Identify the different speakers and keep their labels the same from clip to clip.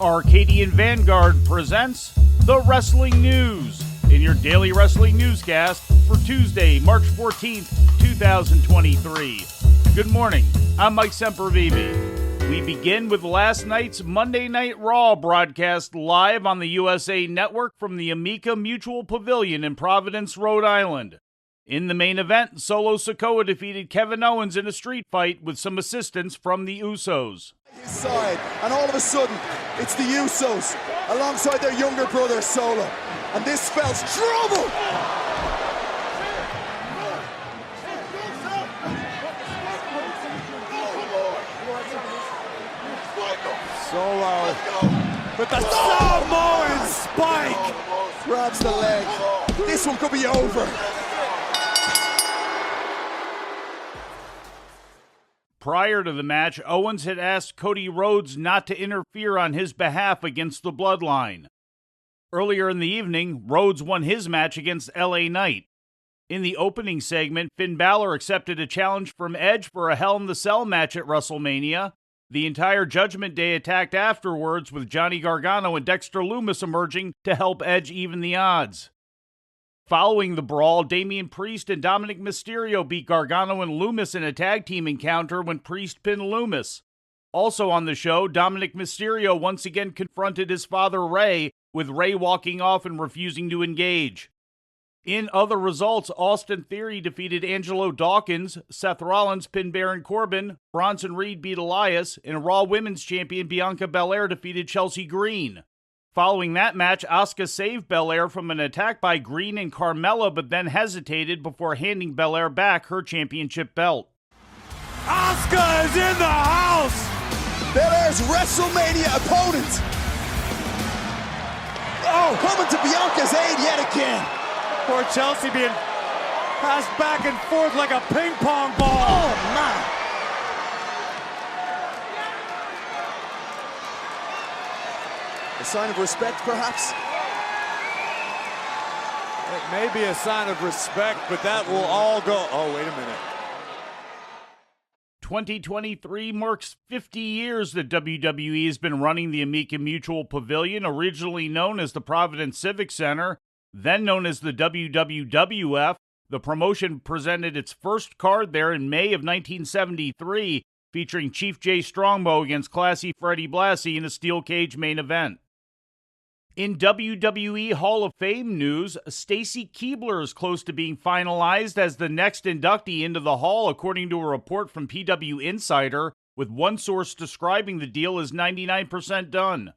Speaker 1: Arcadian Vanguard presents The Wrestling News in your daily wrestling newscast for Tuesday, March 14th, 2023. Good morning, I'm Mike Sempervive. We begin with last night's Monday Night Raw broadcast live on the USA Network from the Amica Mutual Pavilion in Providence, Rhode Island. In the main event, Solo Sikoa defeated Kevin Owens in a street fight with some assistance from the Usos.
Speaker 2: His side, and all of a sudden, it's the Usos alongside their younger brother Solo, and this spells trouble.
Speaker 3: Solo with the Samoan spike.
Speaker 2: Grabs the leg. This one could be over.
Speaker 1: Prior to the match, Owens had asked Cody Rhodes not to interfere on his behalf against the Bloodline. Earlier in the evening, Rhodes won his match against LA Knight. In the opening segment, Finn Balor accepted a challenge from Edge for a Hell in the Cell match at WrestleMania. The entire Judgment Day attacked afterwards, with Johnny Gargano and Dexter Lumis emerging to help Edge even the odds. Following the brawl, Damian Priest and Dominic Mysterio beat Gargano and Lumis in a tag team encounter when Priest pinned Lumis. Also on the show, Dominic Mysterio once again confronted his father Rey, with Rey walking off and refusing to engage. In other results, Austin Theory defeated Angelo Dawkins, Seth Rollins pinned Baron Corbin, Bronson Reed beat Elias, and Raw Women's Champion Bianca Belair defeated Chelsea Green. Following that match, Asuka saved Belair from an attack by Green and Carmella, but then hesitated before handing Belair back her championship belt.
Speaker 3: Asuka is in the house.
Speaker 2: Belair's WrestleMania opponent. Oh, coming to Bianca's aid yet again.
Speaker 3: Poor Chelsea being passed back and forth like a ping pong ball.
Speaker 2: Oh, man. A sign of respect, perhaps?
Speaker 3: It may be a sign of respect, but that will all go. Oh, wait a minute.
Speaker 1: 2023 marks 50 years that WWE has been running the Amica Mutual Pavilion, originally known as the Providence Civic Center, then known as the WWF. The promotion presented its first card there in May of 1973, featuring Chief Jay Strongbow against Classy Freddie Blassie in a steel cage main event. In WWE Hall of Fame news, Stacy Keibler is close to being finalized as the next inductee into the Hall, according to a report from PW Insider, with one source describing the deal as 99% done.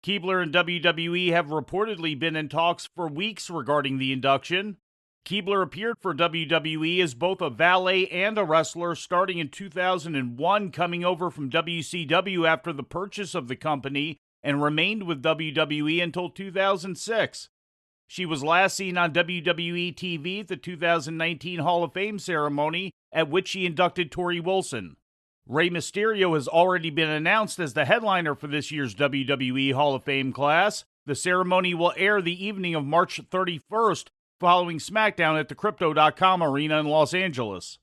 Speaker 1: Keibler and WWE have reportedly been in talks for weeks regarding the induction. Keibler appeared for WWE as both a valet and a wrestler starting in 2001, coming over from WCW after the purchase of the company, and remained with WWE until 2006. She was last seen on WWE TV at the 2019 Hall of Fame ceremony, at which she inducted Tori Wilson. Rey Mysterio has already been announced as the headliner for this year's WWE Hall of Fame class. The ceremony will air the evening of March 31st, following SmackDown at the Crypto.com Arena in Los Angeles.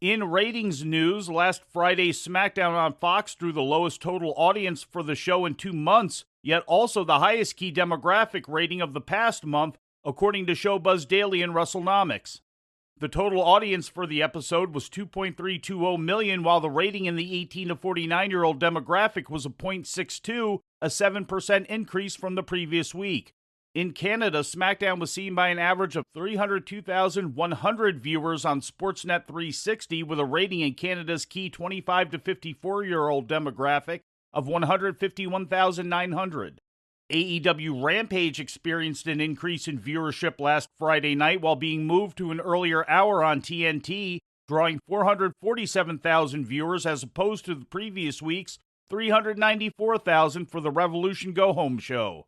Speaker 1: In ratings news, last Friday's SmackDown on Fox drew the lowest total audience for the show in 2 months, yet also the highest key demographic rating of the past month, according to Showbuzz Daily and WrestleNomics. The total audience for the episode was 2.320 million, while the rating in the 18 to 49-year-old demographic was a 0.62, a 7% increase from the previous week. In Canada, SmackDown was seen by an average of 302,100 viewers on Sportsnet 360, with a rating in Canada's key 25 to 54-year-old demographic of 151,900. AEW Rampage experienced an increase in viewership last Friday night while being moved to an earlier hour on TNT, drawing 447,000 viewers as opposed to the previous week's 394,000 for the Revolution Go Home show.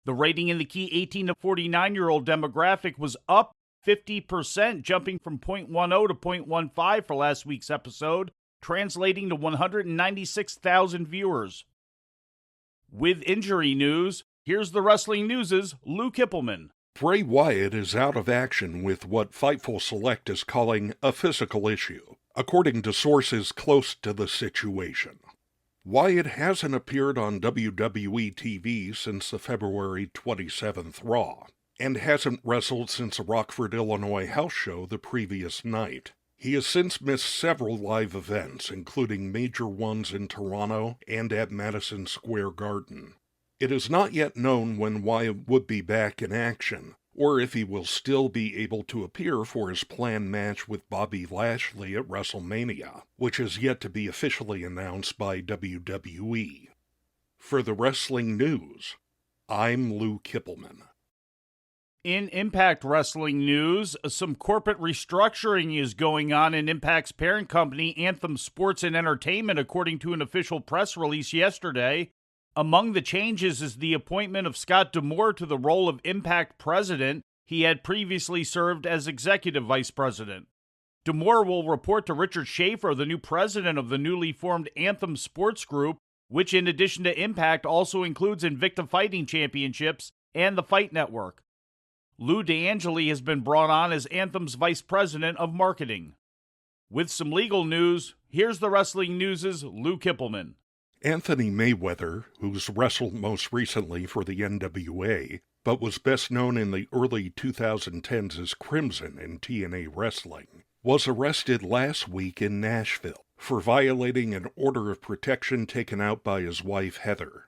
Speaker 1: The rating in the key 18 to 49-year-old demographic was up 50%, jumping from 0.10 to 0.15 for last week's episode, translating to 196,000 viewers. With injury news, here's the Wrestling News' Lou Kipilman.
Speaker 4: Bray Wyatt is out of action with what Fightful Select is calling a physical issue, according to sources close to the situation. Wyatt hasn't appeared on WWE TV since the February 27th Raw, and hasn't wrestled since a Rockford, Illinois house show the previous night. He has since missed several live events, including major ones in Toronto and at Madison Square Garden. It is not yet known when Wyatt would be back in action, or if he will still be able to appear for his planned match with Bobby Lashley at WrestleMania, which is yet to be officially announced by WWE. For the wrestling news, I'm Lou Kipilman.
Speaker 1: In Impact Wrestling news, some corporate restructuring is going on in Impact's parent company, Anthem Sports and Entertainment, according to an official press release yesterday. Among the changes is the appointment of Scott D'Amore to the role of Impact President. He had previously served as Executive Vice President. D'Amore will report to Richard Schaefer, the new president of the newly formed Anthem Sports Group, which in addition to Impact also includes Invicta Fighting Championships and the Fight Network. Lou DeAngeli has been brought on as Anthem's Vice President of Marketing. With some legal news, here's the Wrestling News' Lou Kipilman.
Speaker 4: Anthony Mayweather, who's wrestled most recently for the NWA, but was best known in the early 2010s as Crimson in TNA Wrestling, was arrested last week in Nashville for violating an order of protection taken out by his wife Heather.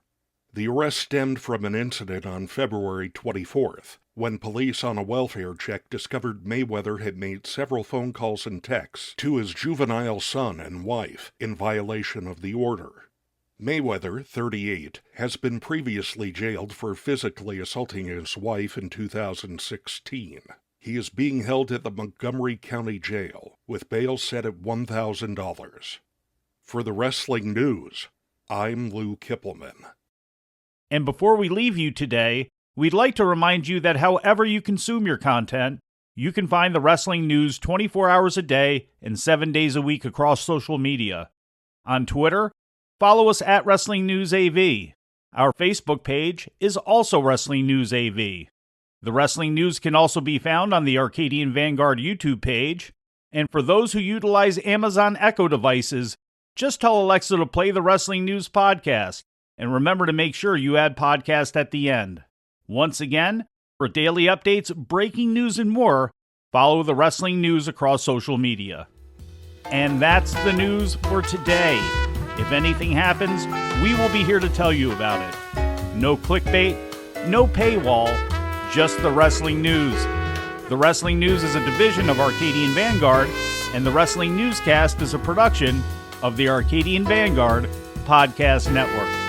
Speaker 4: The arrest stemmed from an incident on February 24th, when police on a welfare check discovered Mayweather had made several phone calls and texts to his juvenile son and wife in violation of the order. Mayweather, 38, has been previously jailed for physically assaulting his wife in 2016. He is being held at the Montgomery County Jail, with bail set at $1,000. For the wrestling news, I'm Lou Kipilman.
Speaker 1: And before we leave you today, we'd like to remind you that however you consume your content, you can find the wrestling news 24 hours a day and 7 days a week across social media. On Twitter, follow us at Wrestling News AV. Our Facebook page is also Wrestling News AV. The Wrestling News can also be found on the Arcadian Vanguard YouTube page. And for those who utilize Amazon Echo devices, just tell Alexa to play the Wrestling News podcast. And remember to make sure you add podcast at the end. Once again, for daily updates, breaking news, and more, follow the Wrestling News across social media. And that's the news for today. If anything happens, we will be here to tell you about it. No clickbait, no paywall, just the Wrestling News. The Wrestling News is a division of Arcadian Vanguard, and the Wrestling Newscast is a production of the Arcadian Vanguard Podcast Network.